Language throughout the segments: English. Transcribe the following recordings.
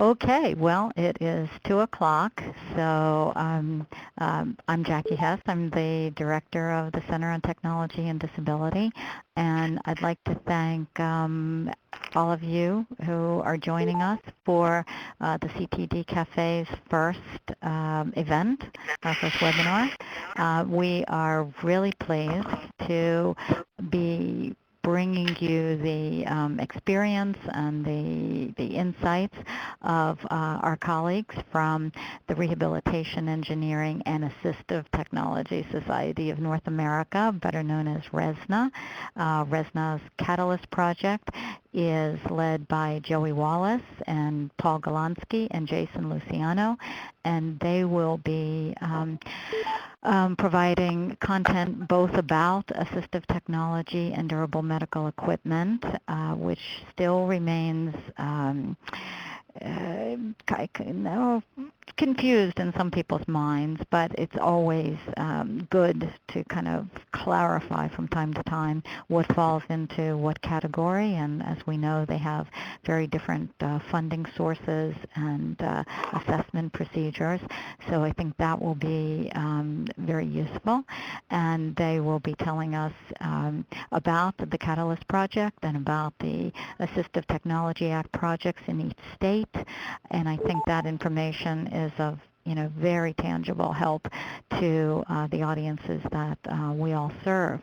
Okay, well, it is 2 o'clock, so I'm Jackie Hess. I'm the director of the Center on Technology and Disability, and I'd like to thank all of you who are joining us for the CTD Cafe's first event, our first webinar. We are really pleased to be bringing you the experience and the insights of our colleagues from the Rehabilitation Engineering and Assistive Technology Society of North America, better known as RESNA. RESNA's Catalyst Project is led by Joey Wallace and Paul Galonsky and Jason Luciano, and they will be providing content both about assistive technology and durable medical equipment, which still remains confused in some people's minds, but it's always good to kind of clarify from time to time what falls into what category. And as we know, they have very different funding sources and assessment procedures. So I think that will be very useful. And they will be telling us about the Catalyst Project and about the Assistive Technology Act projects in each state. And I think that information is of very tangible help to the audiences that we all serve.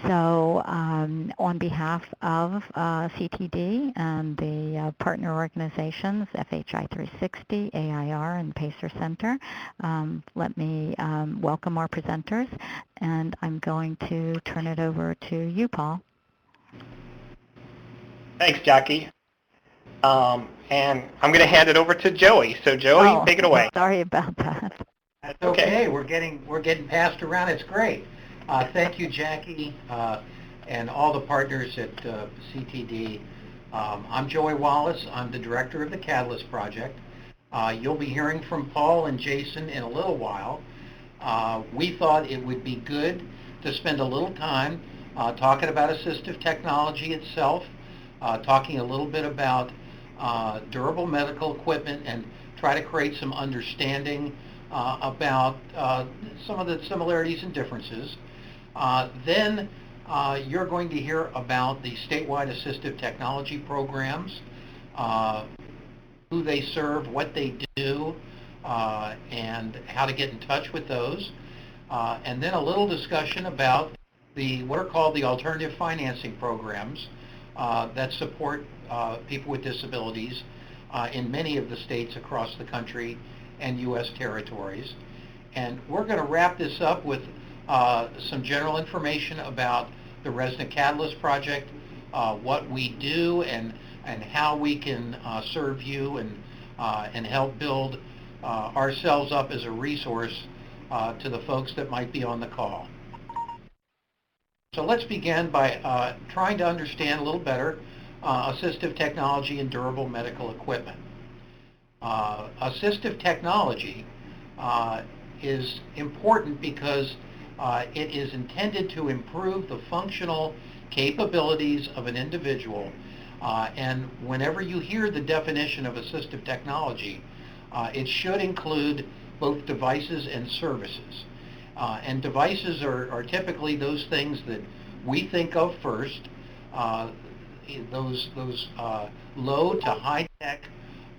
So on behalf of CTD and the partner organizations, FHI 360, AIR, and PACER Center, let me welcome our presenters, and I'm going to turn it over to you, Paul. Thanks, Jackie. And I'm going to hand it over to Joey. So Joey, take it away. Sorry about that. That's okay. We're getting passed around. It's great. Thank you, Jackie, and all the partners at CTD. I'm Joey Wallace. I'm the director of the Catalyst Project. You'll be hearing from Paul and Jason in a little while. We thought it would be good to spend a little time talking about assistive technology itself, talking a little bit about durable medical equipment, and try to create some understanding about some of the similarities and differences. Then you're going to hear about the statewide assistive technology programs, who they serve, what they do, and how to get in touch with those. And then a little discussion about what are called the alternative financing programs that support people with disabilities in many of the states across the country and U.S. territories. And we're going to wrap this up with some general information about the RESNA Catalyst Project, what we do, and how we can serve you and help build ourselves up as a resource to the folks that might be on the call. So let's begin by trying to understand a little better assistive technology and durable medical equipment. Assistive technology is important because it is intended to improve the functional capabilities of an individual. And whenever you hear the definition of assistive technology, it should include both devices and services. And devices are typically those things that we think of first, those low to high tech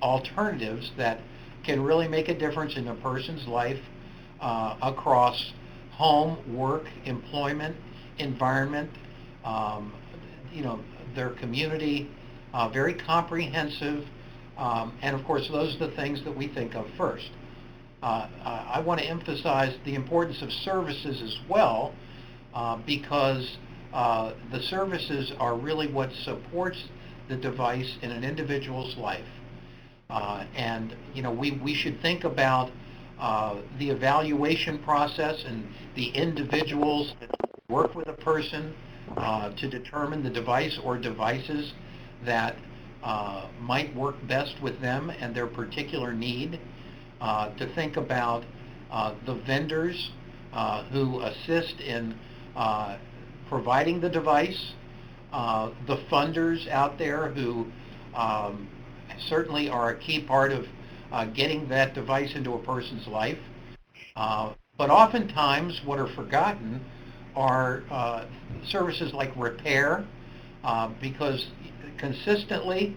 alternatives that can really make a difference in a person's life across home, work, employment, environment, their community, very comprehensive, and of course those are the things that we think of first. I want to emphasize the importance of services as well, because the services are really what supports the device in an individual's life. And we should think about the evaluation process and the individuals that work with a person to determine the device or devices that might work best with them and their particular need. To think about the vendors who assist in providing the device, the funders out there who certainly are a key part of getting that device into a person's life. But oftentimes what are forgotten are services like repair, because consistently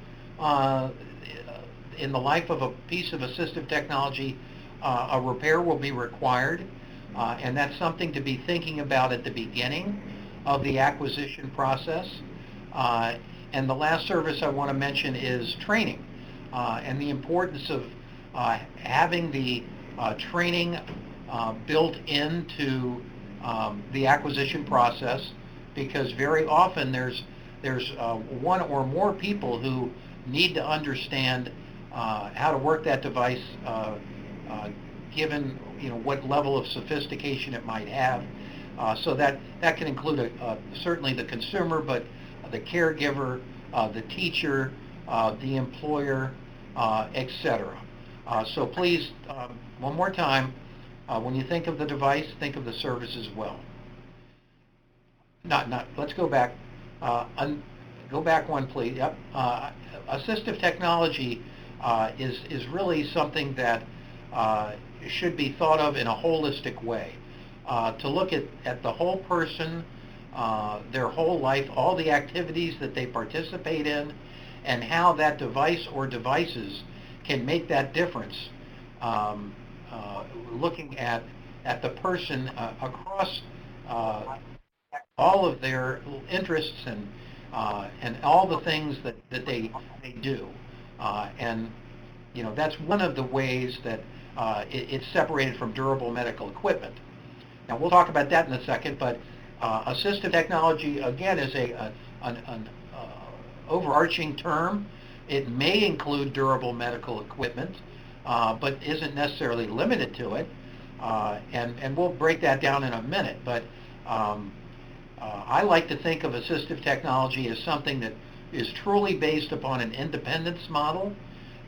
in the life of a piece of assistive technology, a repair will be required, and that's something to be thinking about at the beginning of the acquisition process. And the last service I want to mention is training, and the importance of having the training built into the acquisition process, because very often there's one or more people who need to understand how to work that device, given what level of sophistication it might have. So that can include certainly the consumer, but the caregiver, the teacher, the employer, etc. So please, one more time, when you think of the device, think of the service as well. Let's go back. Go back one, please. Yep. Assistive technology is really something that should be thought of in a holistic way. To look at the whole person, their whole life, all the activities that they participate in, and how that device or devices can make that difference. Looking at the person across all of their interests and all the things that they do, and that's one of the ways that it's separated from durable medical equipment. Now we'll talk about that in a second, but assistive technology again is an overarching term. It may include durable medical equipment, but isn't necessarily limited to it, and we'll break that down in a minute. But I like to think of assistive technology as something that is truly based upon an independence model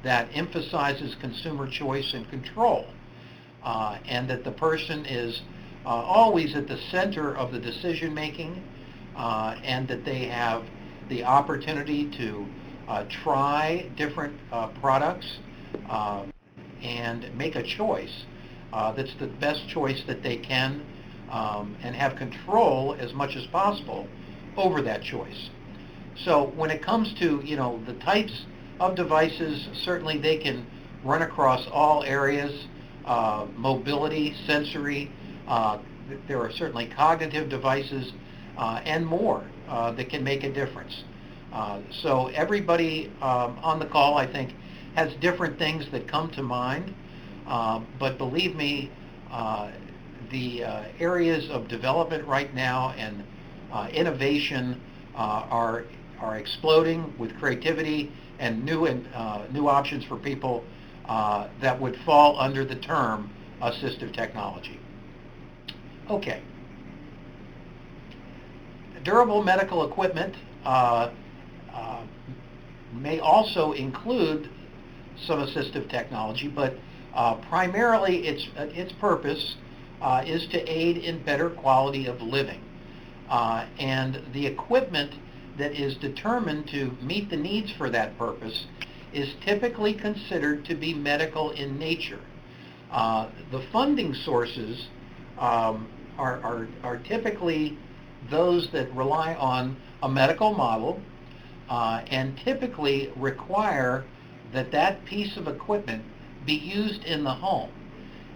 that emphasizes consumer choice and control, and that the person is always at the center of the decision making, and that they have the opportunity to try different products and make a choice that's the best choice that they can, and have control as much as possible over that choice. So when it comes to the types of devices, certainly they can run across all areas, mobility, sensory. There are certainly cognitive devices and more that can make a difference. So everybody on the call, I think, has different things that come to mind, but believe me, the areas of development right now and innovation are exploding with creativity and new options for people that would fall under the term assistive technology. Okay. Durable medical equipment may also include some assistive technology, but primarily its purpose is to aid in better quality of living. And the equipment that is determined to meet the needs for that purpose is typically considered to be medical in nature. The funding sources are typically those that rely on a medical model, and typically require that piece of equipment be used in the home.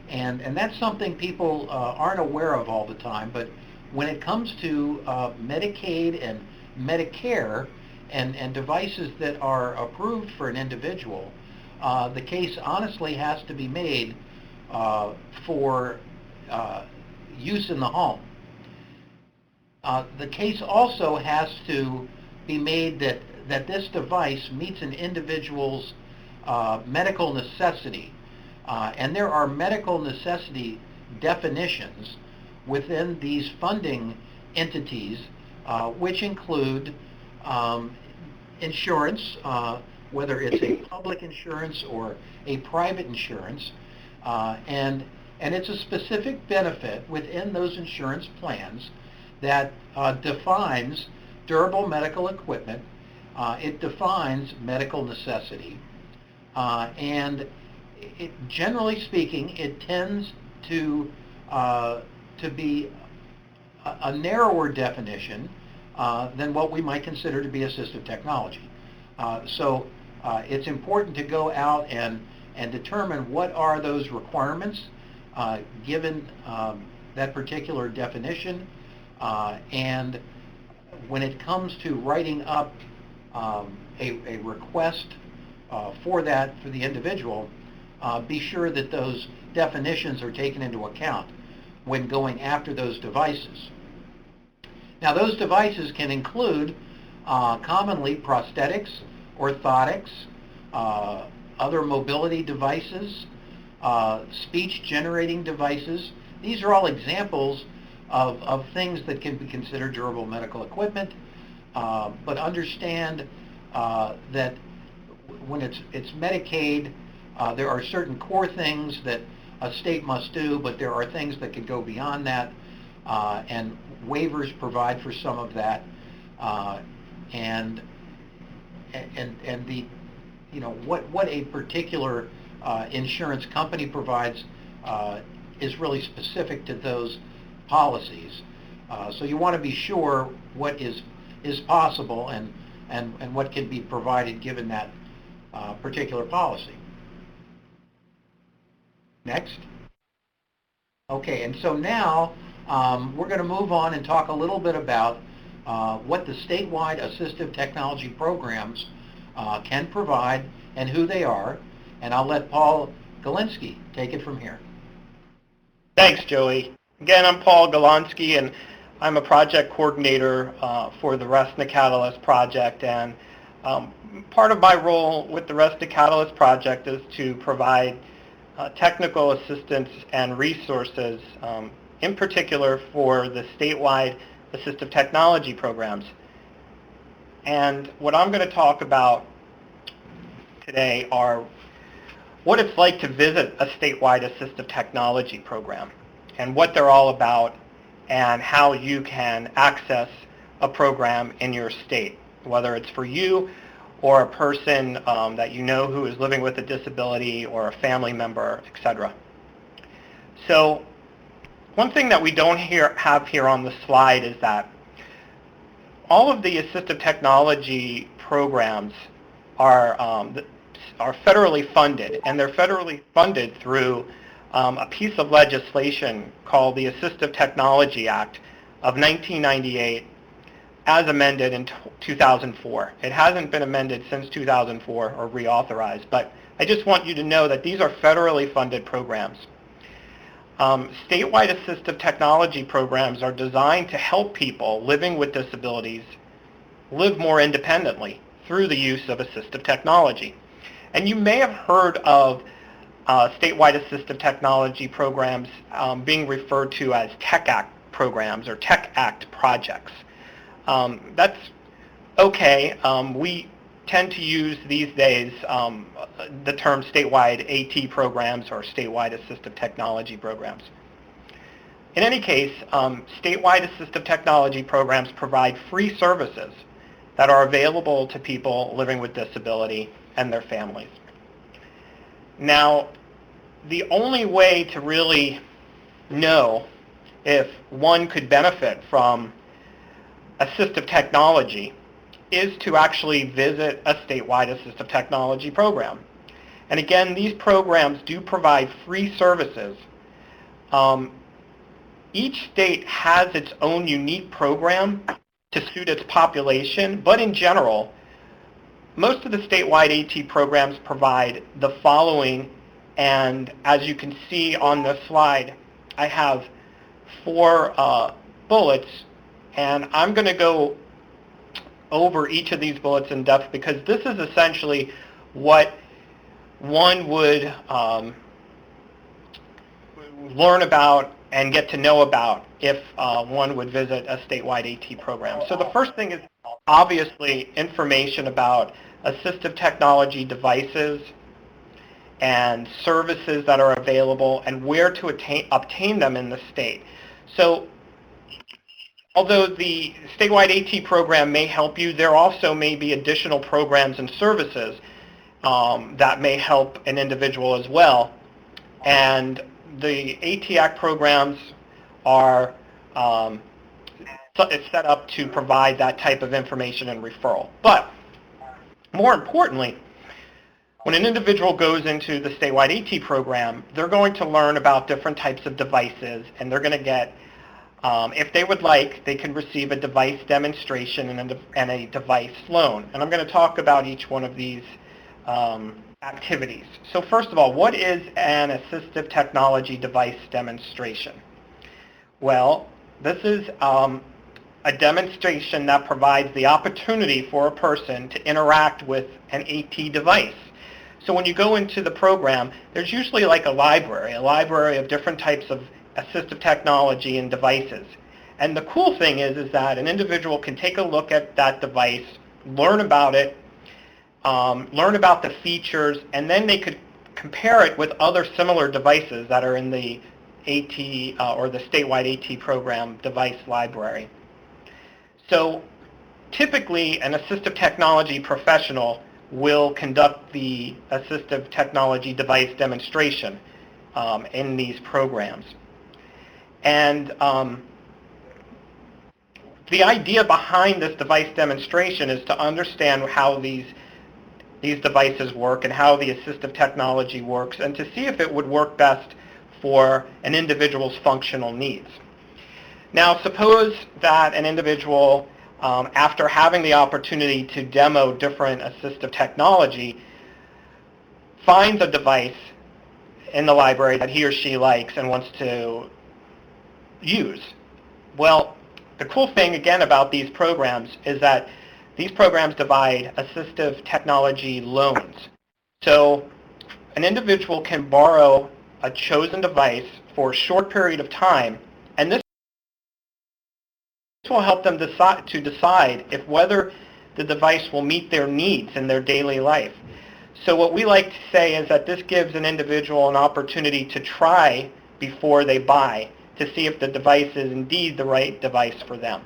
And that's something people aren't aware of all the time, but when it comes to Medicaid and Medicare and devices that are approved for an individual, the case honestly has to be made for use in the home. The case also has to be made that this device meets an individual's medical necessity. And there are medical necessity definitions within these funding entities, which include insurance, whether it's a public insurance or a private insurance, and it's a specific benefit within those insurance plans that defines durable medical equipment. It defines medical necessity, and generally speaking, it tends to be a narrower definition than what we might consider to be assistive technology. So it's important to go out and determine what are those requirements given that particular definition, and when it comes to writing up a request for the individual, be sure that those definitions are taken into account when going after those devices. Now, those devices can include commonly prosthetics, orthotics, other mobility devices, speech-generating devices. These are all examples of things that can be considered durable medical equipment, but understand that when it's Medicaid, there are certain core things that a state must do, but there are things that could go beyond that, and waivers provide for some of that, and the what a particular insurance company provides is really specific to those policies. So you want to be sure what is possible and what can be provided given that particular policy. Next. Okay, and so now we're going to move on and talk a little bit about what the statewide assistive technology programs can provide and who they are, and I'll let Paul Galonsky take it from here. Thanks, Joey. Again, I'm Paul Galonsky, and I'm a project coordinator for the RESNA Catalyst Project, and part of my role with the RESNA Catalyst Project is to provide technical assistance and resources, in particular for the statewide assistive technology programs. And what I'm going to talk about today are what it's like to visit a statewide assistive technology program and what they're all about and how you can access a program in your state, whether it's for you or a person that you know who is living with a disability or a family member, etc. So one thing that we don't have here on the slide is that all of the assistive technology programs are federally funded, and they're federally funded through a piece of legislation called the Assistive Technology Act of 1998 as amended in 2004. It hasn't been amended since 2004 or reauthorized, but I just want you to know that these are federally funded programs. Statewide assistive technology programs are designed to help people living with disabilities live more independently through the use of assistive technology. And you may have heard of statewide assistive technology programs being referred to as Tech Act programs or Tech Act projects. That's okay. We tend to use these days the term statewide AT programs or statewide assistive technology programs. In any case, statewide assistive technology programs provide free services that are available to people living with disability and their families. Now, the only way to really know if one could benefit from assistive technology is to actually visit a statewide assistive technology program. And again, these programs do provide free services. Each state has its own unique program to suit its population, but in general, most of the statewide AT programs provide the following, and as you can see on the slide, I have 4 bullets, and I'm going to go over each of these bullets in depth because this is essentially what one would learn about and get to know about if one would visit a statewide AT program. So the first thing is obviously information about assistive technology devices and services that are available and where to obtain them in the state. So although the statewide AT program may help you, there also may be additional programs and services that may help an individual as well. And the AT Act programs are it's set up to provide that type of information and referral. But more importantly, when an individual goes into the statewide AT program, they're going to learn about different types of devices, and they're going to get, if they would like, they can receive a device demonstration and a device loan. And I'm going to talk about each one of these activities. So first of all, what is an assistive technology device demonstration? Well, this is a demonstration that provides the opportunity for a person to interact with an AT device. So when you go into the program, there's usually like a library of different types of assistive technology and devices. And the cool thing is that an individual can take a look at that device, learn about it, learn about the features, and then they could compare it with other similar devices that are in the AT or the statewide AT program device library. So typically an assistive technology professional will conduct the assistive technology device demonstration in these programs. And the idea behind this device demonstration is to understand how these devices work and how the assistive technology works, and to see if it would work best for an individual's functional needs. Now, suppose that an individual, after having the opportunity to demo different assistive technology, finds a device in the library that he or she likes and wants to use. Well, the cool thing, again, about these programs is that these programs provide assistive technology loans. So an individual can borrow a chosen device for a short period of time, and this will help them decide if whether the device will meet their needs in their daily life. So what we like to say is that this gives an individual an opportunity to try before they buy, to see if the device is indeed the right device for them.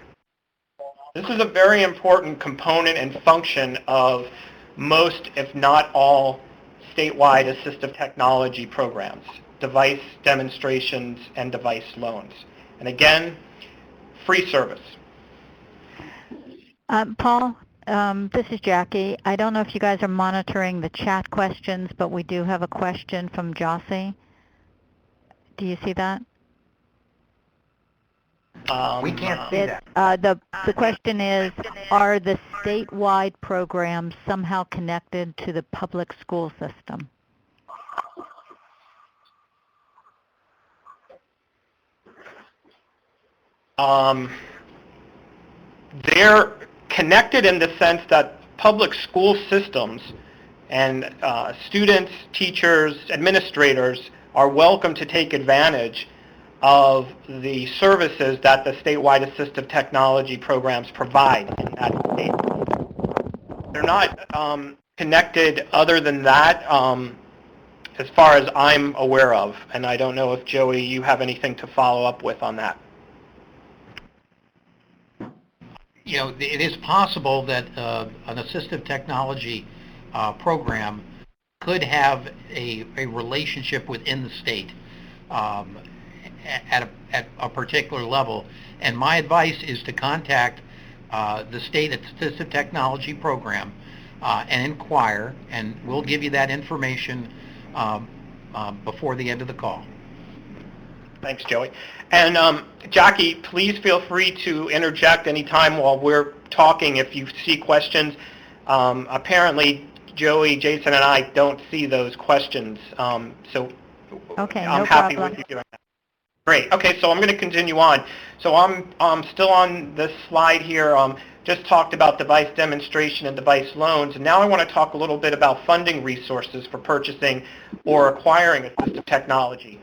This is a very important component and function of most, if not all, statewide assistive technology programs, device demonstrations and device loans. And again, free service. Paul, this is Jackie. I don't know if you guys are monitoring the chat questions, but we do have a question from Josie. Do you see that? We can't see that. The question is, are the statewide programs somehow connected to the public school system? They're connected in the sense that public school systems and students, teachers, administrators are welcome to take advantage of the services that the statewide assistive technology programs provide in that state. They're not connected other than that as far as I'm aware of, and I don't know if, Joey, you have anything to follow up with on that. You know, it is possible that an assistive technology program could have a relationship within the state at a particular level. And my advice is to contact the state assistive technology program and inquire, and we'll give you that information before the end of the call. Thanks, Joey. And Jackie, please feel free to interject anytime while we're talking if you see questions. Apparently, Joey, Jason, and I don't see those questions, so okay, I'm no happy problem. with you doing that. Great. Okay, so I'm going to continue on. So I'm still on this slide here. Just talked about device demonstration and device loans, and now I want to talk a little bit about funding resources for purchasing or acquiring assistive technology.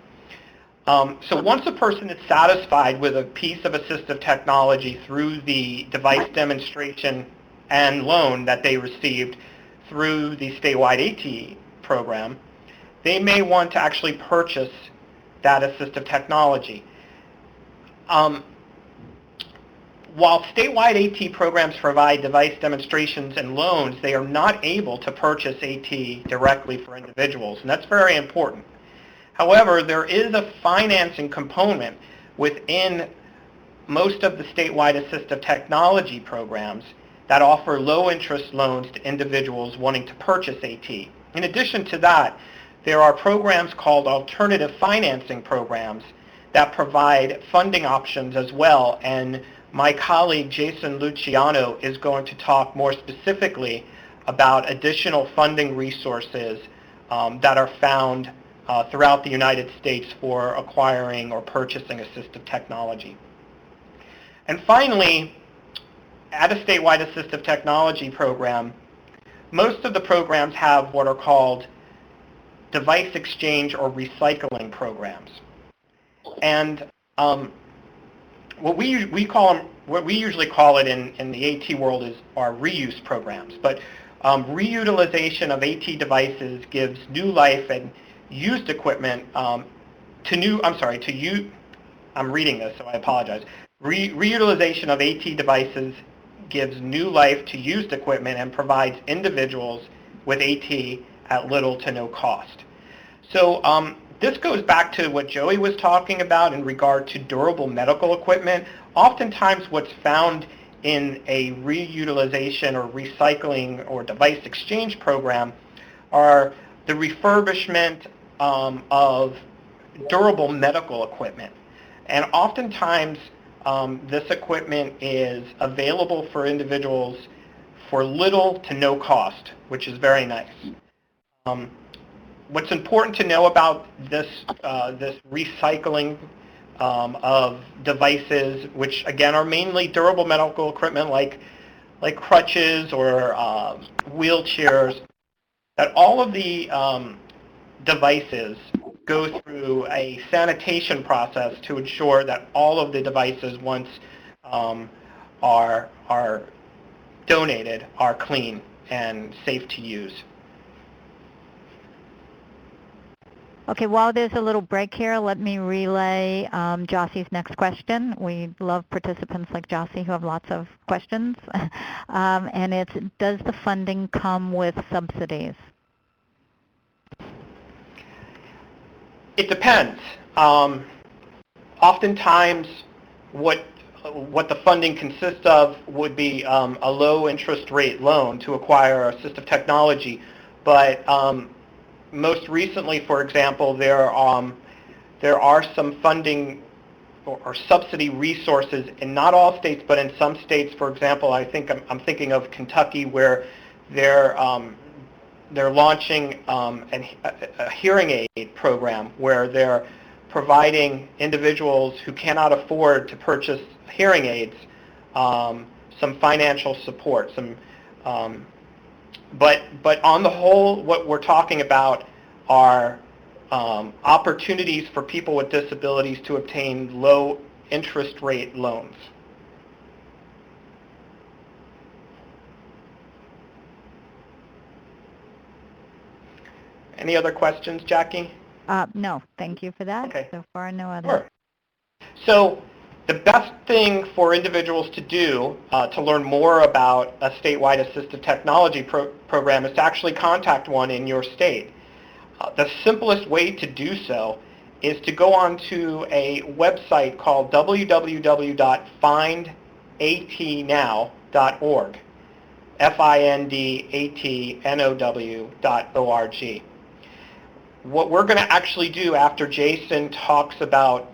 So once a person is satisfied with a piece of assistive technology through the device demonstration and loan that they received through the statewide AT program, they may want to actually purchase that assistive technology. while statewide AT programs provide device demonstrations and loans, they are not able to purchase AT directly for individuals, and that's very important. However, there is a financing component within most of the statewide assistive technology programs that offer low-interest loans to individuals wanting to purchase AT. In addition to that, there are programs called alternative financing programs that provide funding options as well, and my colleague Jason Luciano is going to talk more specifically about additional funding resources that are found throughout the United States for acquiring or purchasing assistive technology. And finally, at a statewide assistive technology program, most of the programs have what are called device exchange or recycling programs. And what we usually call it in the AT world are reuse programs. But reutilization of AT devices gives new life and used equipment I'm reading this, so I apologize. Reutilization of AT devices gives new life to used equipment and provides individuals with AT at little to no cost. So this goes back to what Joey was talking about in regard to durable medical equipment. Oftentimes what's found in a reutilization or recycling or device exchange program are the refurbishment of durable medical equipment. And oftentimes this equipment is available for individuals for little to no cost, which is very nice. What's important to know about this recycling of devices, which again are mainly durable medical equipment like crutches or wheelchairs, that all of the devices go through a sanitation process to ensure that all of the devices, once are donated, are clean and safe to use. Okay, while there's a little break here, let me relay Josie's next question. We love participants like Josie who have lots of questions. And it's, does the funding come with subsidies? It depends. Oftentimes, what the funding consists of would be a low interest rate loan to acquire assistive technology, but most recently, for example, there are some funding or subsidy resources in not all states, but in some states. For example, I'm thinking of Kentucky, where they're launching a hearing aid program where they're providing individuals who cannot afford to purchase hearing aids some financial support. But on the whole, what we're talking about are opportunities for people with disabilities to obtain low interest rate loans. Any other questions, Jackie? No, thank you for that. Okay. So far, no other. Sure. So the best thing for individuals to do to learn more about a statewide assistive technology program is to actually contact one in your state. The simplest way to do so is to go onto a website called www.findatnow.org, findatnow.org. What we're going to actually do after Jason talks about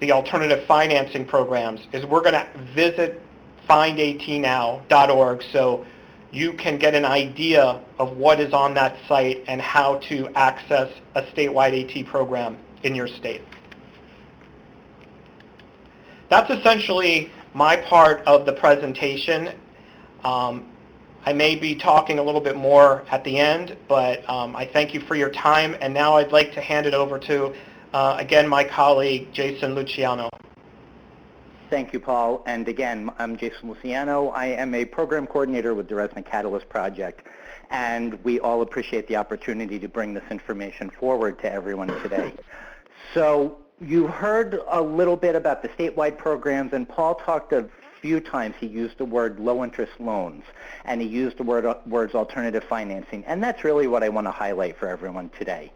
the alternative financing programs is we're going to visit findatnow.org so you can get an idea of what is on that site and how to access a statewide AT program in your state. That's essentially my part of the presentation. I may be talking a little bit more at the end, but I thank you for your time, and now I'd like to hand it over to, again, my colleague, Jason Luciano. Thank you, Paul. And again, I'm Jason Luciano. I am a program coordinator with the RESNA Catalyst Project, and we all appreciate the opportunity to bring this information forward to everyone today. So you heard a little bit about the statewide programs, and Paul talked a few times he used the word low-interest loans, and he used the words alternative financing, and that's really what I want to highlight for everyone today.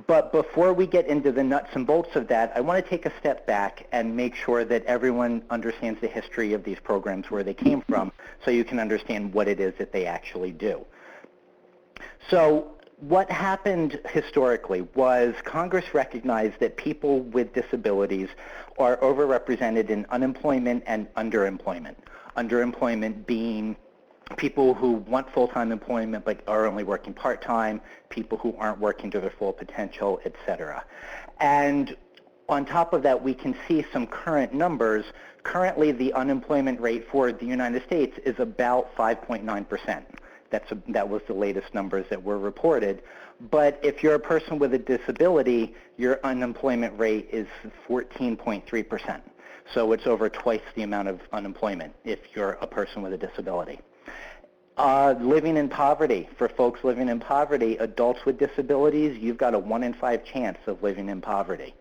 But before we get into the nuts and bolts of that, I want to take a step back and make sure that everyone understands the history of these programs, where they came from, so you can understand what it is that they actually do. So what happened historically was Congress recognized that people with disabilities are overrepresented in unemployment and underemployment. Underemployment being people who want full-time employment but are only working part-time, people who aren't working to their full potential, etc. And on top of that, we can see some current numbers. Currently, the unemployment rate for the United States is about 5.9%. That was the latest numbers that were reported. But if you're a person with a disability, your unemployment rate is 14.3%. So it's over twice the amount of unemployment if you're a person with a disability. Living in poverty. For folks living in poverty, adults with disabilities, you've got a 1 in 5 chance of living in poverty.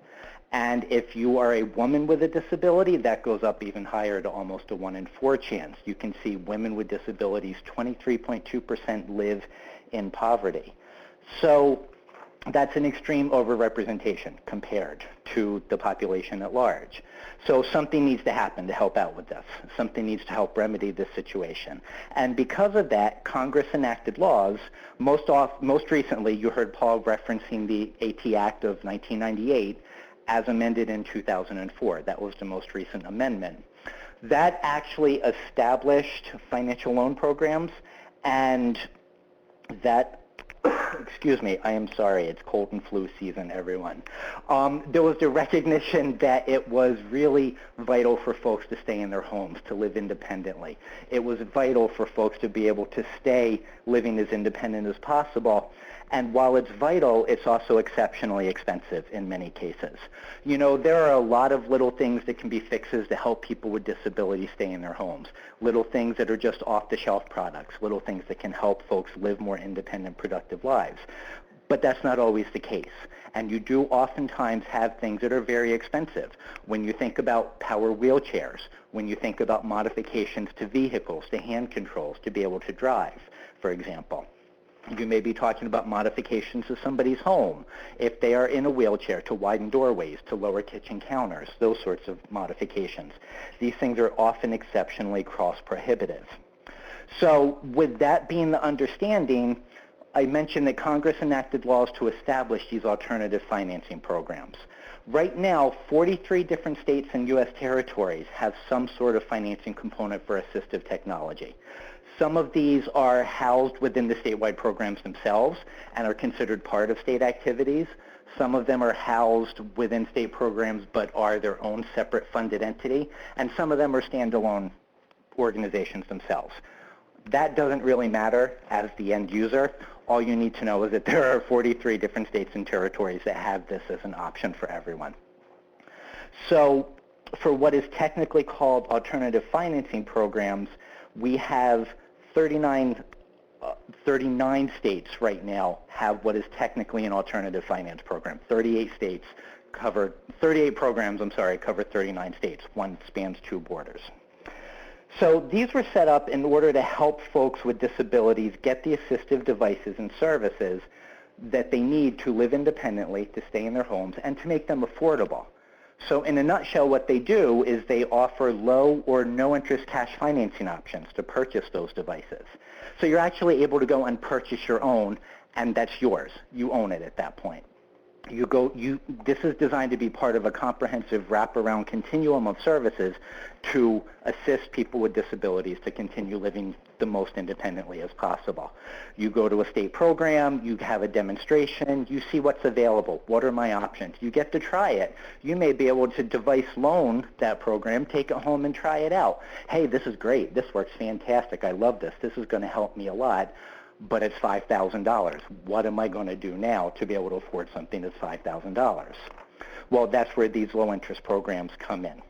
And if you are a woman with a disability, that goes up even higher to almost a 1 in 4 chance. You can see women with disabilities, 23.2% live in poverty. So that's an extreme overrepresentation compared to the population at large. So something needs to happen to help out with this. Something needs to help remedy this situation. And because of that, Congress enacted laws. Most recently, you heard Paul referencing the AT Act of 1998 as amended in 2004. That was the most recent amendment. That actually established financial loan programs, and that excuse me, I am sorry, it's cold and flu season, everyone. There was the recognition that it was really vital for folks to stay in their homes, to live independently. It was vital for folks to be able to stay living as independent as possible. And while it's vital, it's also exceptionally expensive in many cases. You know, there are a lot of little things that can be fixes to help people with disabilities stay in their homes. Little things that are just off-the-shelf products, little things that can help folks live more independent, productive lives. But that's not always the case. And you do oftentimes have things that are very expensive. When you think about power wheelchairs, when you think about modifications to vehicles, to hand controls, to be able to drive, for example. You may be talking about modifications to somebody's home, if they are in a wheelchair, to widen doorways, to lower kitchen counters, those sorts of modifications. These things are often exceptionally cost-prohibitive. So with that being the understanding, I mentioned that Congress enacted laws to establish these alternative financing programs. Right now, 43 different states and U.S. territories have some sort of financing component for assistive technology. Some of these are housed within the statewide programs themselves and are considered part of state activities. Some of them are housed within state programs but are their own separate funded entity. And some of them are standalone organizations themselves. That doesn't really matter as the end user. All you need to know is that there are 43 different states and territories that have this as an option for everyone. So for what is technically called alternative financing programs, we have 39 states right now have what is technically an alternative finance program. 38 programs, cover 39 states. One spans 2 borders. So these were set up in order to help folks with disabilities get the assistive devices and services that they need to live independently, to stay in their homes, and to make them affordable. So in a nutshell, what they do is they offer low or no interest cash financing options to purchase those devices. So you're actually able to go and purchase your own, and that's yours. You own it at that point. This is designed to be part of a comprehensive wraparound continuum of services to assist people with disabilities to continue living the most independently as possible. You go to a state program, you have a demonstration, you see what's available, what are my options. You get to try it. You may be able to device loan that program, take it home and try it out. Hey, this is great. This works fantastic. I love this. This is going to help me a lot. But it's $5,000. What am I going to do now to be able to afford something that's $5,000? Well, that's where these low-interest programs come in.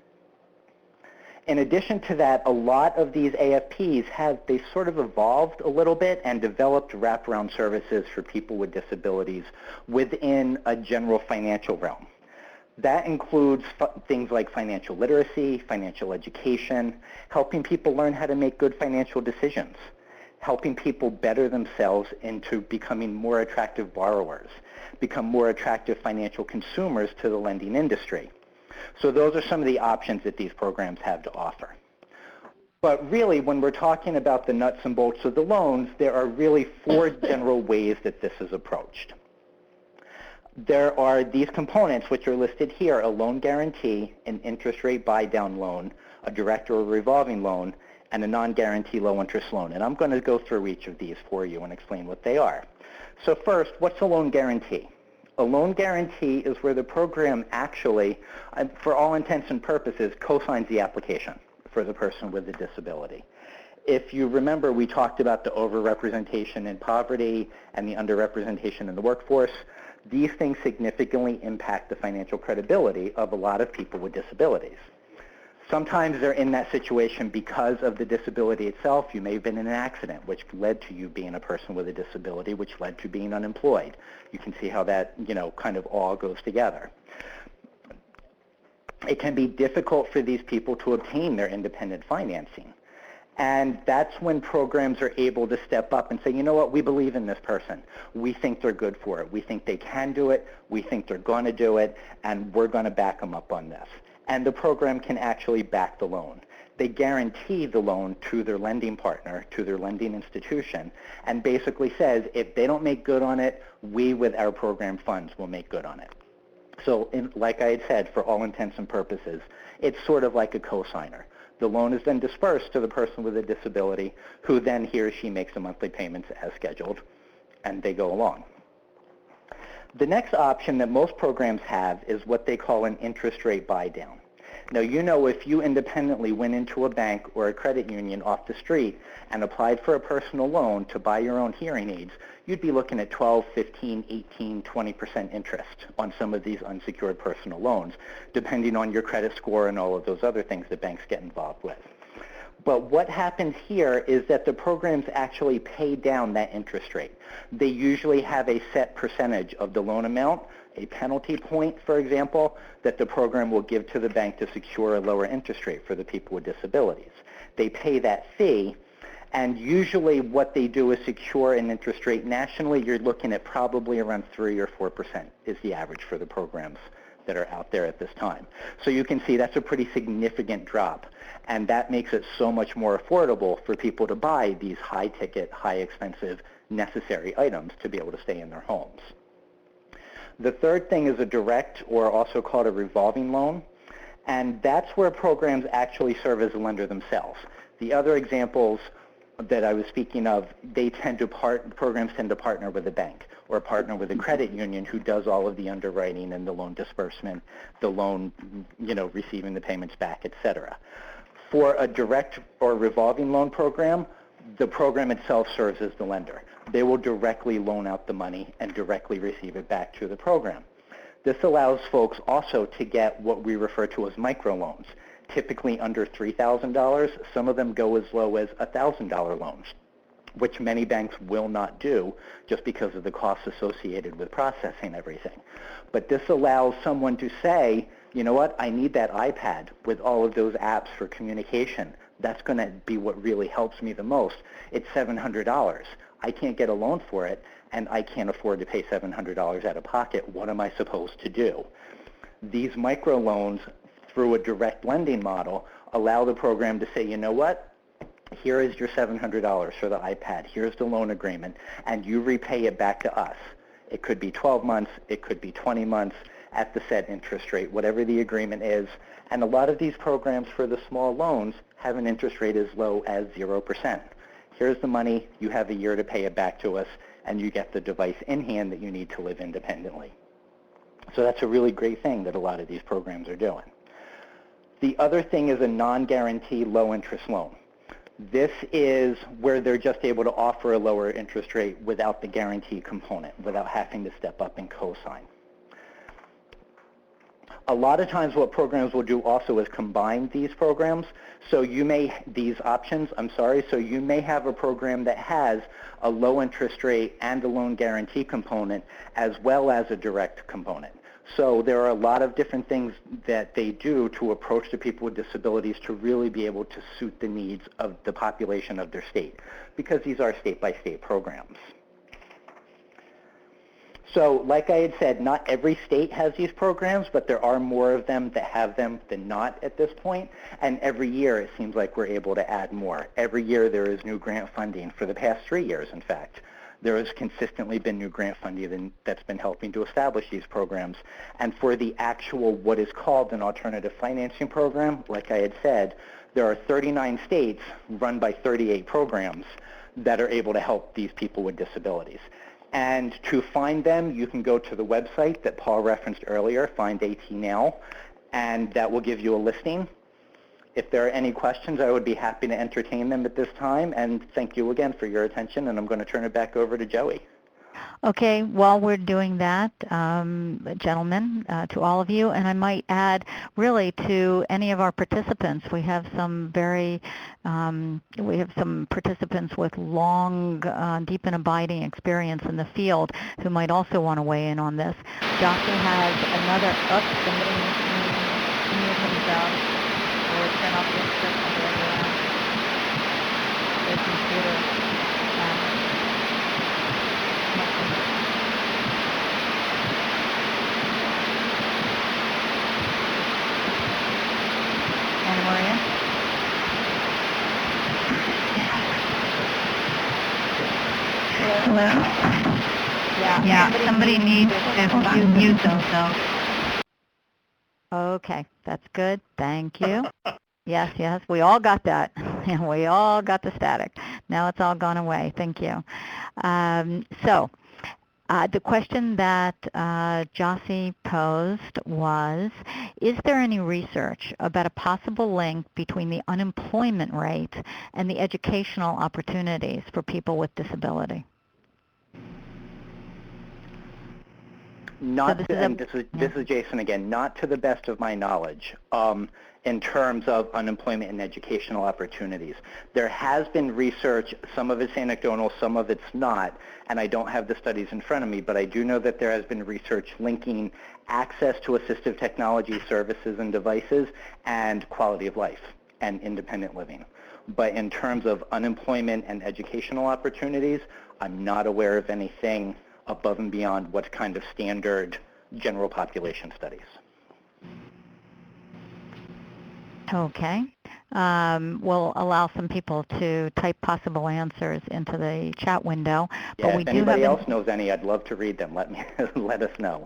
In addition to that, a lot of these AFPs they sort of evolved a little bit and developed wraparound services for people with disabilities within a general financial realm. That includes things like financial literacy, financial education, helping people learn how to make good financial decisions, helping people better themselves into becoming more attractive borrowers, become more attractive financial consumers to the lending industry. So those are some of the options that these programs have to offer. But really, when we're talking about the nuts and bolts of the loans, there are really 4 general ways that this is approached. There are these components which are listed here: a loan guarantee, an interest rate buy-down loan, a direct or revolving loan, and a non-guarantee low-interest loan. And I'm going to go through each of these for you and explain what they are. So first, what's a loan guarantee? A loan guarantee is where the program actually, for all intents and purposes, co-signs the application for the person with the disability. If you remember, we talked about the overrepresentation in poverty and the underrepresentation in the workforce. These things significantly impact the financial credibility of a lot of people with disabilities. Sometimes they're in that situation because of the disability itself. You may have been in an accident, which led to you being a person with a disability, which led to being unemployed. You can see how that, kind of all goes together. It can be difficult for these people to obtain their independent financing. And that's when programs are able to step up and say, you know what, we believe in this person. We think they're good for it. We think they can do it. We think they're going to do it. And we're going to back them up on this. And the program can actually back the loan. They guarantee the loan to their lending partner, to their lending institution, and basically says, if they don't make good on it, we, with our program funds, will make good on it. So like I had said, for all intents and purposes, it's sort of like a cosigner. The loan is then dispersed to the person with a disability, who then he or she makes the monthly payments as scheduled, and they go along. The next option that most programs have is what they call an interest rate buy-down. Now, if you independently went into a bank or a credit union off the street and applied for a personal loan to buy your own hearing aids, you'd be looking at 12, 15, 18, 20% interest on some of these unsecured personal loans, depending on your credit score and all of those other things that banks get involved with. But what happens here is that the programs actually pay down that interest rate. They usually have a set percentage of the loan amount, a penalty point, for example, that the program will give to the bank to secure a lower interest rate for the people with disabilities. They pay that fee, and usually what they do is secure an interest rate. Nationally, you're looking at probably around 3 or 4% is the average for the programs that are out there at this time. So you can see that's a pretty significant drop, and that makes it so much more affordable for people to buy these high-ticket, high-expensive, necessary items to be able to stay in their homes. The third thing is a direct, or also called a revolving loan, and that's where programs actually serve as a lender themselves. The other examples that I was speaking of, programs tend to partner with a bank or partner with a credit union who does all of the underwriting and the loan disbursement, the loan, receiving the payments back, etc. For a direct or revolving loan program, the program itself serves as the lender. They will directly loan out the money and directly receive it back to the program. This allows folks also to get what we refer to as microloans, typically under $3,000. Some of them go as low as $1,000 loans, which many banks will not do just because of the costs associated with processing everything. But this allows someone to say, you know what, I need that iPad with all of those apps for communication. That's going to be what really helps me the most. It's $700. I can't get a loan for it, and I can't afford to pay $700 out of pocket. What am I supposed to do? These microloans, through a direct lending model, allow the program to say, you know what, here is your $700 for the iPad. Here's the loan agreement, and you repay it back to us. It could be 12 months. It could be 20 months at the set interest rate, whatever the agreement is. And a lot of these programs for the small loans have an interest rate as low as 0%. Here's the money. You have a year to pay it back to us, and you get the device in hand that you need to live independently. So that's a really great thing that a lot of these programs are doing. The other thing is a non-guarantee low-interest loan. This is where they're just able to offer a lower interest rate without the guarantee component, without having to step up and co-sign. A lot of times what programs will do also is combine these programs. So you may, so you may have a program that has a low interest rate and a loan guarantee component as well as a direct component. So there are a lot of different things that they do to approach the people with disabilities to really be able to suit the needs of the population of their state, because these are state-by-state programs. So like I had said, not every state has these programs, but there are more of them that have them than not at this point. And every year it seems like we're able to add more. Every year there is new grant funding. For the past 3 years, in fact, there has consistently been new grant funding that's been helping to establish these programs. And for the actual what is called an alternative financing program, like I had said, there are 39 states run by 38 programs that are able to help these people with disabilities. And to find them, you can go to the website that Paul referenced earlier, Find AT Now, and that will give you a listing. If there are any questions, I would be happy to entertain them at this time, and thank you again for your attention, and I'm going to turn it back over to Joey. Okay, while we're doing that, gentlemen, to all of you, and I might add really to any of our participants, we have some participants with long, deep and abiding experience in the field who might also want to weigh in on this. Jossie has another, somebody needs to mute themselves or turn off their computer. Anna Maria? Hello? Yeah, somebody needs to mute themselves. Okay, that's good. Thank you. Yes, we all got that. We all got the static. Now it's all gone away. Thank you. The question that Jossie posed was, is there any research about a possible link between the unemployment rate and the educational opportunities for people with disability? This is Jason again. Not to the best of my knowledge. In terms of unemployment and educational opportunities. There has been research, some of it's anecdotal, some of it's not, and I don't have the studies in front of me, but I do know that there has been research linking access to assistive technology services and devices and quality of life and independent living. But in terms of unemployment and educational opportunities, I'm not aware of anything above and beyond what's kind of standard general population studies. Okay. We'll allow some people to type possible answers into the chat window. Yeah, but if anybody else knows any, I'd love to read them. Let us know.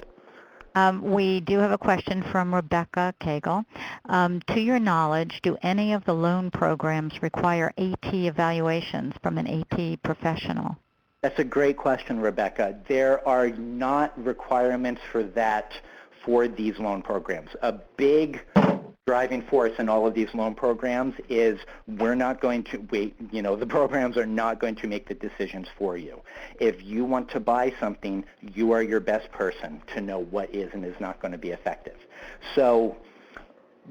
We do have a question from Rebecca Cagle. To your knowledge, do any of the loan programs require AT evaluations from an AT professional? That's a great question, Rebecca. There are not requirements for that for these loan programs. A big driving force in all of these loan programs is we're not going to the programs are not going to make the decisions for you. If you want to buy something, you are your best person to know what is and is not going to be effective. So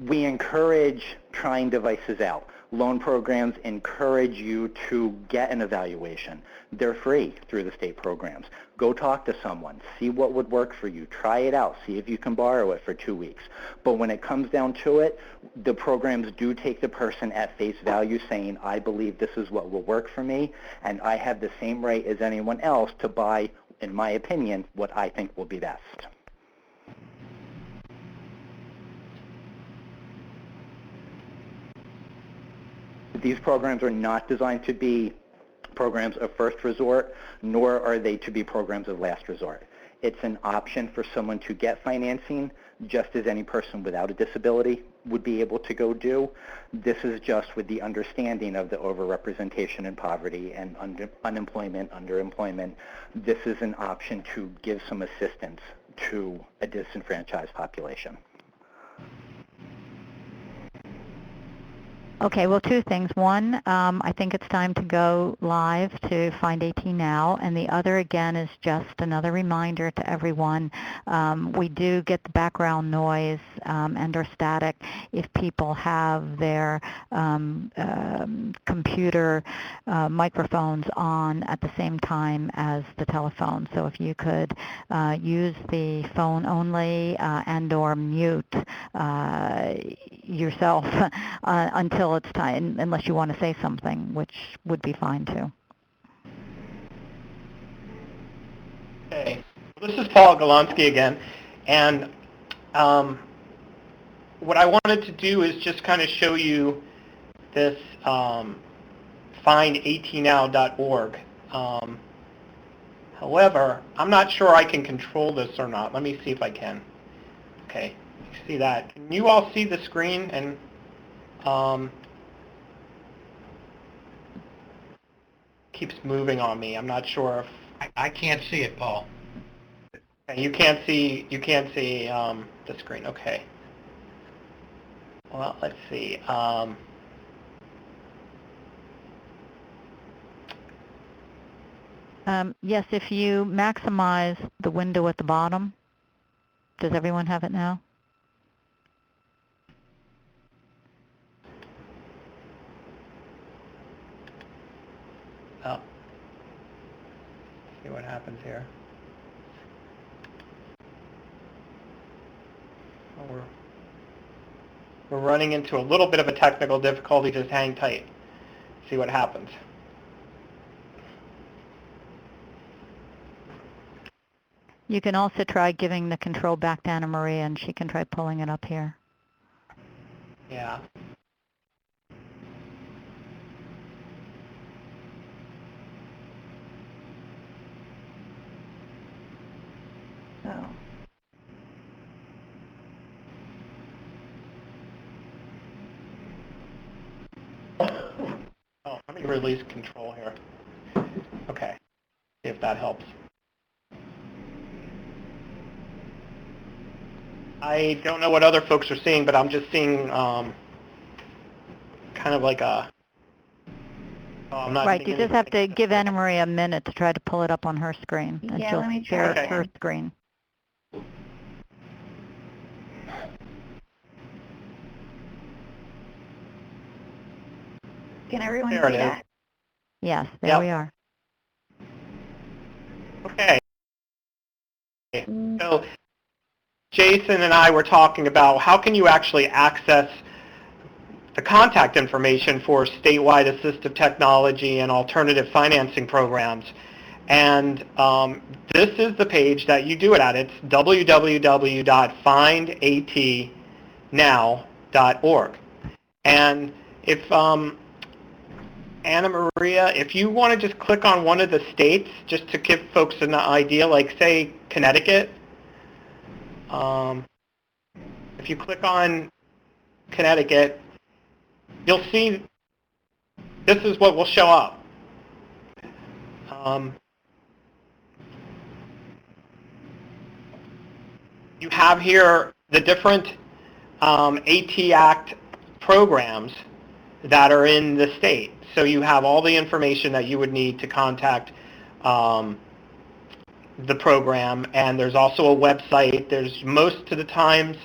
we encourage trying devices out. Loan programs encourage you to get an evaluation. They're free through the state programs. Go talk to someone. See what would work for you. Try it out. See if you can borrow it for 2 weeks. But when it comes down to it, the programs do take the person at face value saying, I believe this is what will work for me, and I have the same right as anyone else to buy, in my opinion, what I think will be best. These programs are not designed to be programs of first resort, nor are they to be programs of last resort. It's an option for someone to get financing, just as any person without a disability would be able to go do. This is just with the understanding of the overrepresentation in poverty and unemployment, underemployment. This is an option to give some assistance to a disenfranchised population. Okay, well, two things. One, I think it's time to go live to Find AT Now, and the other, again, is just another reminder to everyone. We do get the background noise and or static if people have their computer microphones on at the same time as the telephone. So if you could use the phone only and or mute yourself until it's time, unless you want to say something, which would be fine too. Okay, this is Paul Galonsky again, and what I wanted to do is just kind of show you this findatnow.org. However, I'm not sure I can control this or not. Let me see if I can. Okay, you see that. Can you all see the screen? And keeps moving on me. I'm not sure if I can't see it, Paul. you can't see the screen. Okay. Well, let's see. Yes, if you maximize the window at the bottom, does everyone have it now? Oh. See what happens here. Oh, we're running into a little bit of a technical difficulty. Just hang tight. See what happens. You can also try giving the control back to Anna Maria, and she can try pulling it up here. Yeah. So. Oh, let me release control here. Okay. See if that helps. I don't know what other folks are seeing, but I'm just seeing kind of like a... Oh, I'm not Right, seeing you just have to anything. give Anna Maria a minute to try to pull it up on her screen, and Yeah, she'll let me share try her again. screen. Can everyone There it see is. that? Yes, there Yep. we are. Okay. So Jason and I were talking about how can you actually access the contact information for statewide assistive technology and alternative financing programs. And this is the page that you do it at. It's www.findatnow.org. And if Anna Maria, if you want to just click on one of the states, just to give folks an idea, like say Connecticut, if you click on Connecticut, you'll see this is what will show up. You have here the different AT Act programs that are in the state. So you have all the information that you would need to contact the program, and there's also a website. There's most of the times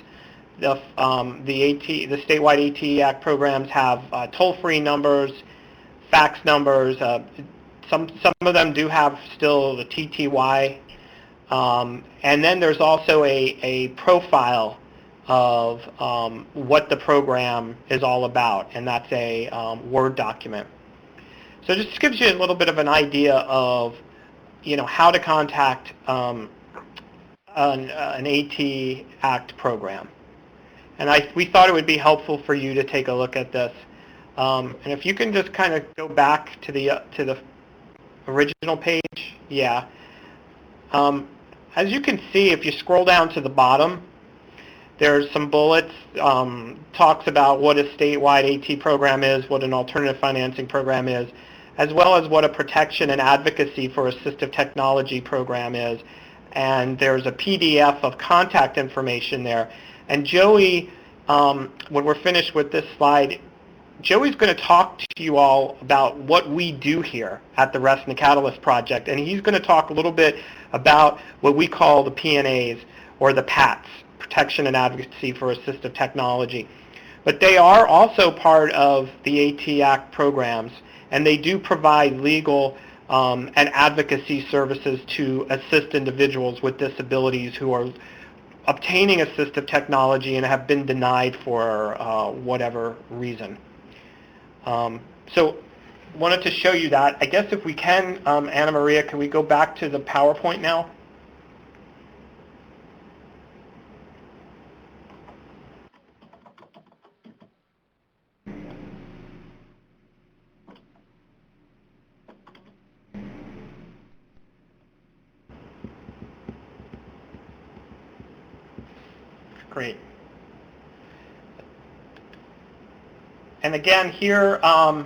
the statewide AT Act programs have toll-free numbers, fax numbers. Some of them do have still the TTY, and then there's also a profile of what the program is all about, and that's a Word document. So it just gives you a little bit of an idea of, how to contact an AT Act program. And we thought it would be helpful for you to take a look at this. And if you can just kind of go back to the original page, yeah. As you can see, if you scroll down to the bottom, there's some bullets, talks about what a statewide AT program is, what an alternative financing program is, as well as what a protection and advocacy for assistive technology program is. And there's a PDF of contact information there. And Joey, when we're finished with this slide, Joey's going to talk to you all about what we do here at the RESNA Catalyst Project, and he's going to talk a little bit about what we call the PNAs, or the PATs, Protection and Advocacy for Assistive Technology. But they are also part of the AT Act programs, and they do provide legal and advocacy services to assist individuals with disabilities who are obtaining assistive technology and have been denied for whatever reason. So wanted to show you that. I guess if we can, Anna Maria, can we go back to the PowerPoint now? Great. And again here, oh,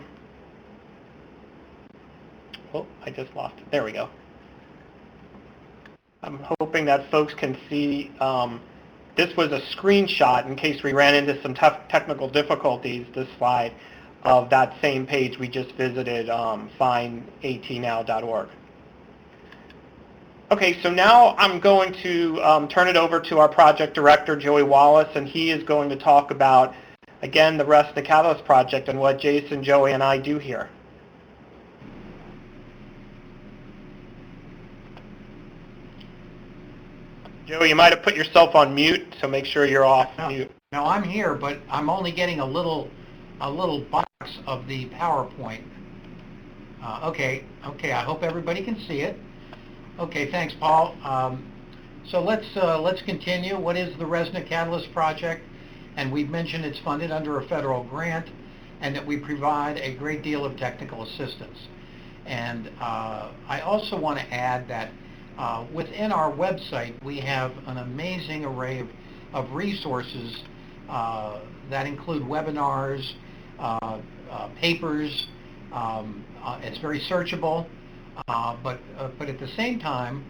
I just lost it. There we go. I'm hoping that folks can see, this was a screenshot in case we ran into some tough technical difficulties, this slide of that same page we just visited, findatnow.org. Okay, so now I'm going to turn it over to our project director, Joey Wallace, and he is going to talk about, again, the RESNA Catalyst Project and what Jason, Joey, and I do here. Joey, you might have put yourself on mute, so make sure you're off mute. No, I'm here, but I'm only getting a little box of the PowerPoint. Okay, I hope everybody can see it. Okay, thanks, Paul. So let's continue. What is the RESNA Catalyst Project? And we've mentioned it's funded under a federal grant, and that we provide a great deal of technical assistance. And I also want to add that within our website, we have an amazing array of resources that include webinars, papers. It's very searchable. But at the same time,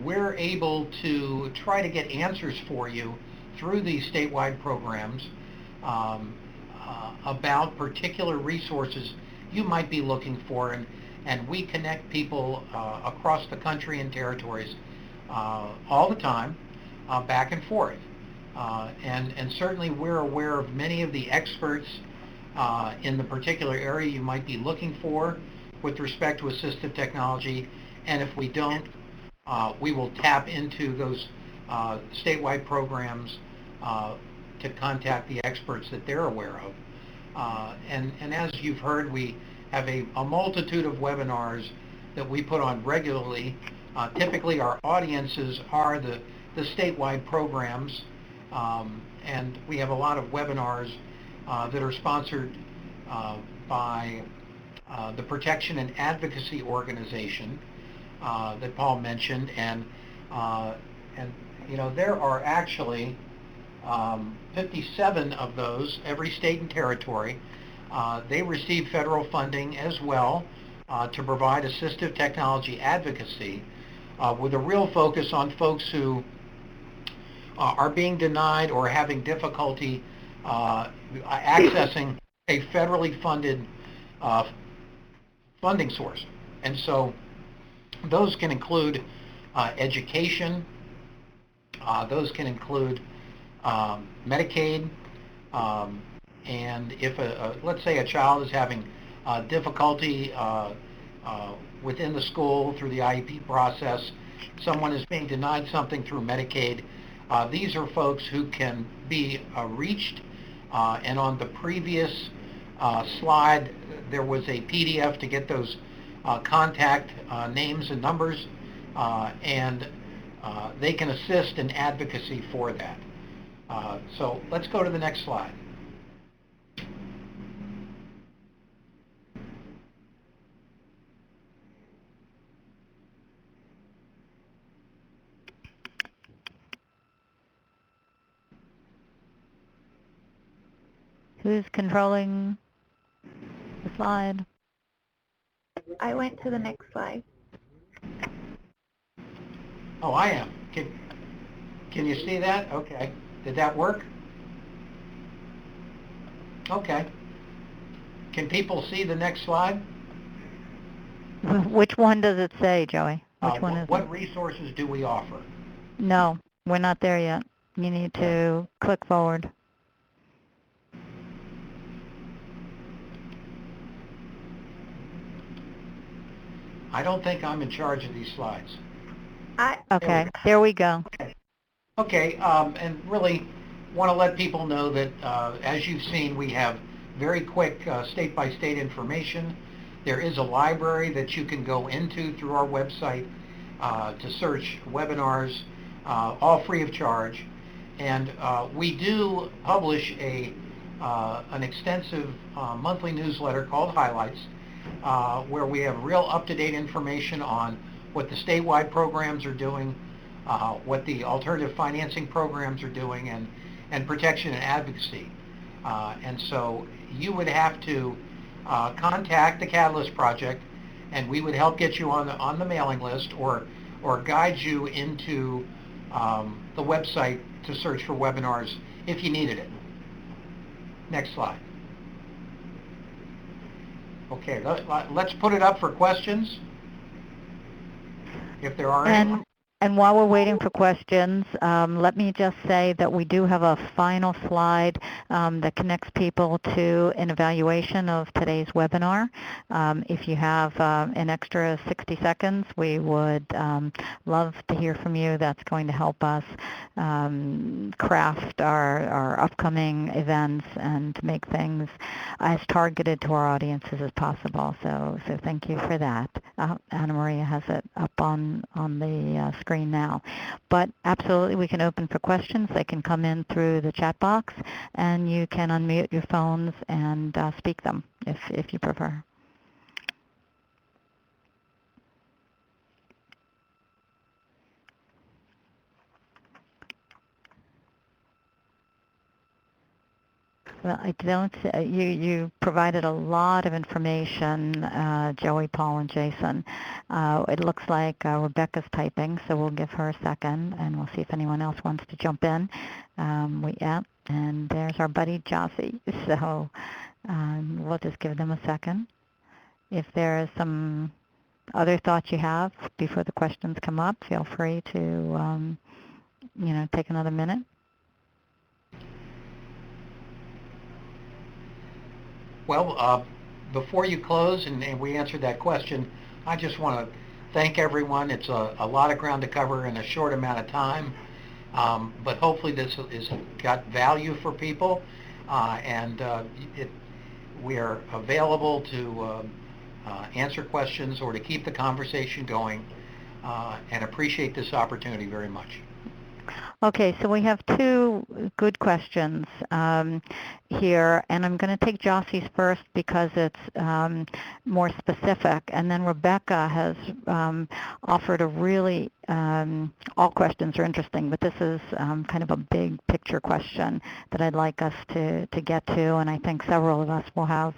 we're able to try to get answers for you through these statewide programs about particular resources you might be looking for, and we connect people across the country and territories all the time, back and forth. And certainly we're aware of many of the experts in the particular area you might be looking for with respect to assistive technology, and if we don't, we will tap into those statewide programs to contact the experts that they're aware of. And as you've heard, we have a multitude of webinars that we put on regularly. Typically our audiences are the statewide programs, and we have a lot of webinars that are sponsored by the Protection and Advocacy Organization that Paul mentioned, and you know, there are actually 57 of those, every state and territory. They receive federal funding as well to provide assistive technology advocacy, with a real focus on folks who are being denied or having difficulty accessing a federally funded funding source. And so those can include education, those can include Medicaid, and if let's say a child is having difficulty within the school through the IEP process, someone is being denied something through Medicaid, these are folks who can be reached, and on the previous slide there was a PDF to get those contact names and numbers, and they can assist in advocacy for that. So let's go to the next slide. Who's controlling the slide? I went to the next slide. Oh, I am. Can you see that? Okay. Did that work? Okay. Can people see the next slide? Which one does it say, Joey? Which one is it? What resources do we offer? No, we're not there yet. You need to click forward. I don't think I'm in charge of these slides. Okay, there we go. Okay, and really want to let people know that, as you've seen, we have very quick state-by-state information. There is a library that you can go into through our website to search webinars, all free of charge. And we do publish an extensive monthly newsletter called Highlights, where we have real up-to-date information on what the statewide programs are doing, what the alternative financing programs are doing, and protection and advocacy. And so you would have to contact the Catalyst Project, and we would help get you on the mailing list, or guide you into the website to search for webinars if you needed it. Next slide. Okay, let's put it up for questions, if there are any. And while we're waiting for questions, let me just say that we do have a final slide that connects people to an evaluation of today's webinar. If you have an extra 60 seconds, we would love to hear from you. That's going to help us craft our upcoming events and make things as targeted to our audiences as possible. So thank you for that. Anna Maria has it up on the screen now. But absolutely, we can open for questions. They can come in through the chat box, and you can unmute your phones and speak them if you prefer. Well, I don't. You provided a lot of information, Joey, Paul, and Jason. It looks like Rebecca's typing, so we'll give her a second, and we'll see if anyone else wants to jump in. And there's our buddy Josie. So we'll just give them a second. If there is some other thoughts you have before the questions come up, feel free to take another minute. Well, before you close and we answer that question, I just want to thank everyone. It's a lot of ground to cover in a short amount of time, but hopefully this has got value for people, and we are available to answer questions or to keep the conversation going, and appreciate this opportunity very much. Okay, so we have two good questions here, and I'm going to take Josie's first because it's more specific, and then Rebecca has offered a really, all questions are interesting, but this is kind of a big picture question that I'd like us to get to, and I think several of us will have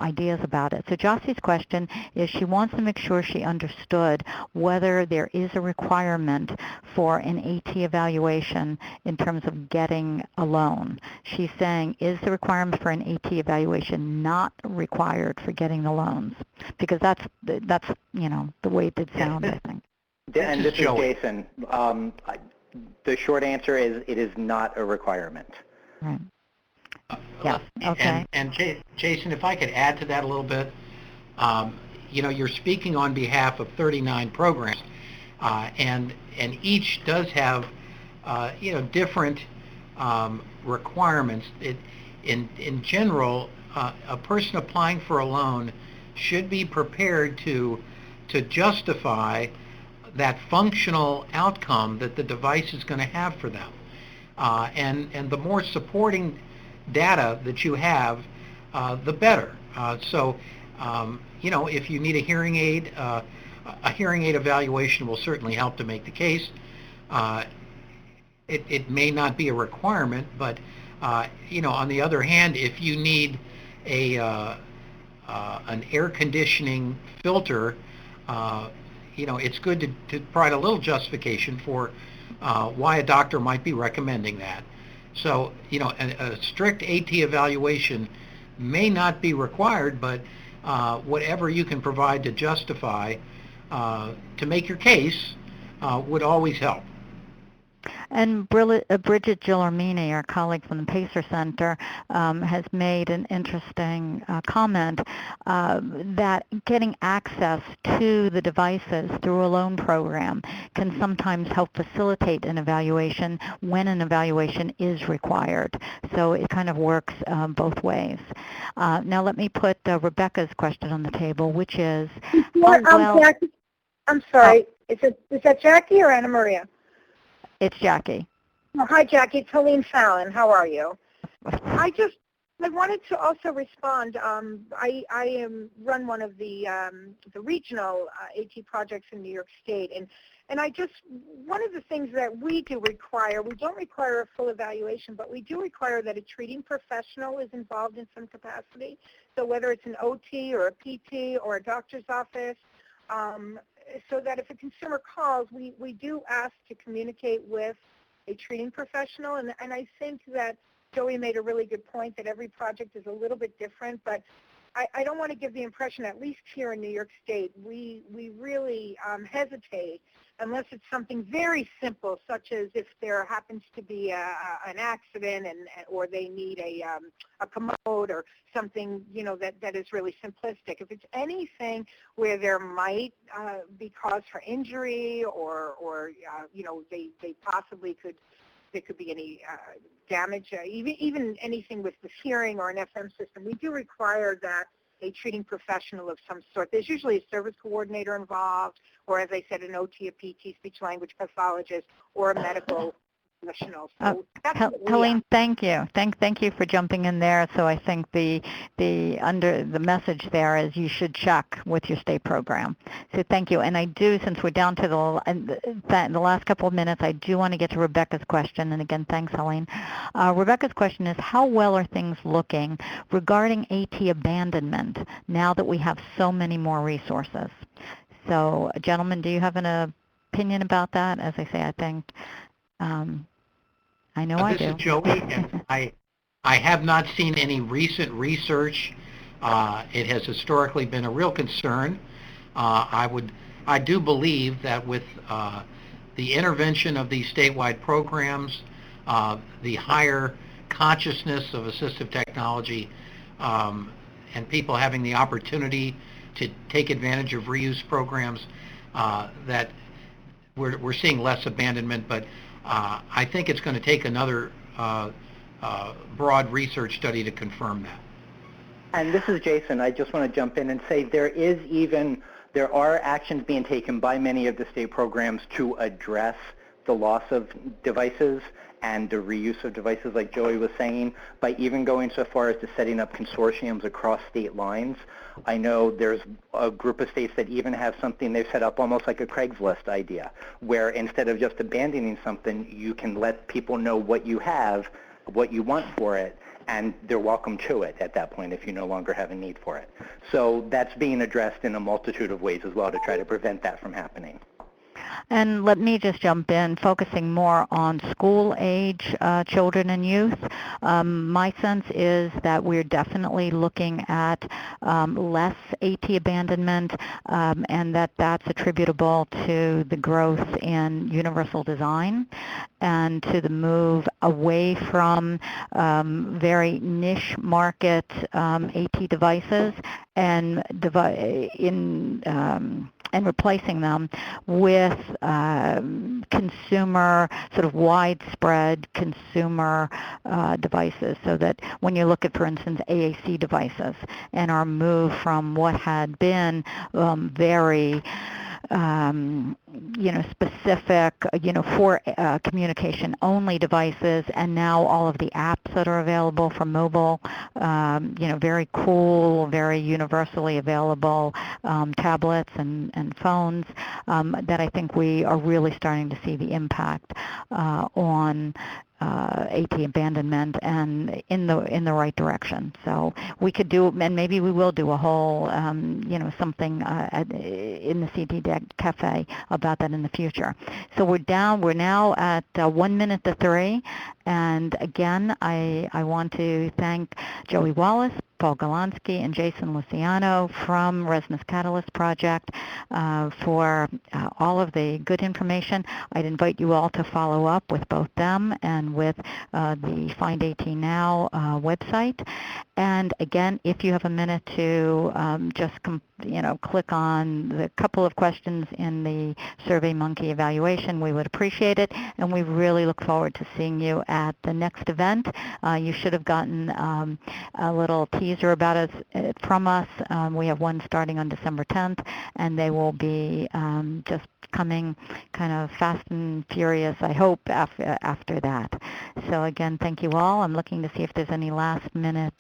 ideas about it. So Josie's question is she wants to make sure she understood whether there is a requirement for an AT evaluation in terms of getting a loan. She's saying, is the requirement for an AT evaluation not required for getting the loans? Because that's the way it did sound, I think. And this is Jason. The short answer is it is not a requirement. Right. Yeah. Okay. And Jason, if I could add to that a little bit, you're speaking on behalf of 39 programs, and each does have different requirements. In general, a person applying for a loan should be prepared to justify that functional outcome that the device is going to have for them. And the more supporting data that you have, the better. So if you need a hearing aid evaluation will certainly help to make the case. It may not be a requirement, but on the other hand, if you need an air conditioning filter, it's good to provide a little justification for why a doctor might be recommending that. So, a strict AT evaluation may not be required, but whatever you can provide to justify, to make your case, would always help. And Bridget Gillermini, our colleague from the Pacer Center, has made an interesting comment that getting access to the devices through a loan program can sometimes help facilitate an evaluation when an evaluation is required. So it kind of works both ways. Now let me put Rebecca's question on the table, which is, Jackie, I'm sorry, is that Jackie or Anna Maria? It's Jackie. Oh, hi, Jackie. It's Helene Fallon. How are you? I wanted to also respond. I run one of the regional AT projects in New York State, and one of the things that we do require, we don't require a full evaluation, but we do require that a treating professional is involved in some capacity. So whether it's an OT or a PT or a doctor's office, so that if a consumer calls, we do ask to communicate with a treating professional. And I think that Joey made a really good point that every project is a little bit different, but I don't want to give the impression, at least here in New York State, we really hesitate unless it's something very simple, such as if there happens to be an accident or they need a commode or something, that is really simplistic. If it's anything where there might be cause for injury or they possibly could, there could be any damage, even anything with the hearing or an FM system, we do require that a treating professional of some sort. There's usually a service coordinator involved, or as I said, an OT, a PT, speech-language pathologist, or a medical professional. So Helene, thank you. Thank you for jumping in there. So I think the message there is you should check with your state program. So thank you. And I do, since we're down to the last couple of minutes, I do want to get to Rebecca's question. And again, thanks, Helene. Rebecca's question is, how well are things looking regarding AT abandonment now that we have so many more resources? So, gentlemen, do you have an opinion about that? As I say, I think I know I do. This is Joey, and I have not seen any recent research. It has historically been a real concern. I do believe that with the intervention of these statewide programs, the higher consciousness of assistive technology, and people having the opportunity to take advantage of reuse programs, that we're seeing less abandonment, but I think it's going to take another broad research study to confirm that. And this is Jason. I just want to jump in and say there are actions being taken by many of the state programs to address the loss of devices and the reuse of devices, like Joey was saying, by even going so far as to setting up consortiums across state lines. I know there's a group of states that even have something they've set up almost like a Craigslist idea, where instead of just abandoning something, you can let people know what you have, what you want for it, and they're welcome to it at that point if you no longer have a need for it. So that's being addressed in a multitude of ways as well to try to prevent that from happening. And let me just jump in, focusing more on school-age children and youth. My sense is that we're definitely looking at less AT abandonment, and that's attributable to the growth in universal design and to the move away from very niche market AT devices and replacing them with consumer, sort of widespread consumer devices, so that when you look at, for instance, AAC devices and our move from what had been very specific, for communication only devices, and now all of the apps that are available for mobile, very cool, very universally available tablets and phones, that I think we are really starting to see the impact on AT abandonment and in the right direction. So we could do, and maybe we will do a whole, something in the CT Cafe about that in the future. So we're now at 1 minute to 3, And again, I want to thank Joey Wallace, Paul Galonsky, and Jason Luciano from RESNA Catalyst Project for all of the good information. I'd invite you all to follow up with both them and with the Find AT Now website. And again, if you have a minute to just click on the couple of questions in the SurveyMonkey evaluation, we would appreciate it. And we really look forward to seeing you at the next event. You should have gotten a little teaser about us from us. We have one starting on December 10th, and they will be just coming kind of fast and furious, I hope, after that. So again, thank you all. I'm looking to see if there's any last minute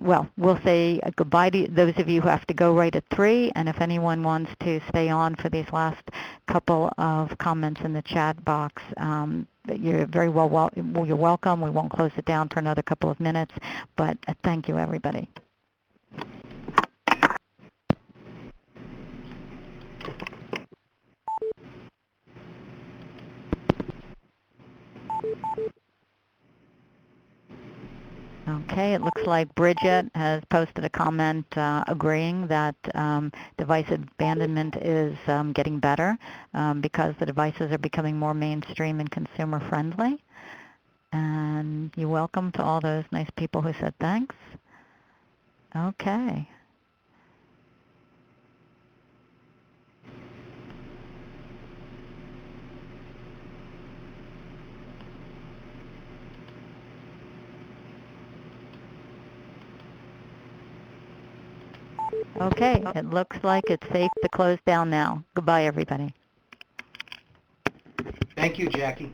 well, we'll say goodbye to those of you who have to go right at 3, and if anyone wants to stay on for these last couple of comments in the chat box, you're very you're welcome. We won't close it down for another couple of minutes, but thank you, everybody. Okay, it looks like Bridget has posted a comment agreeing that device abandonment is getting better because the devices are becoming more mainstream and consumer friendly. And you're welcome to all those nice people who said thanks. Okay. Okay, it looks like it's safe to close down now. Goodbye, everybody. Thank you, Jackie.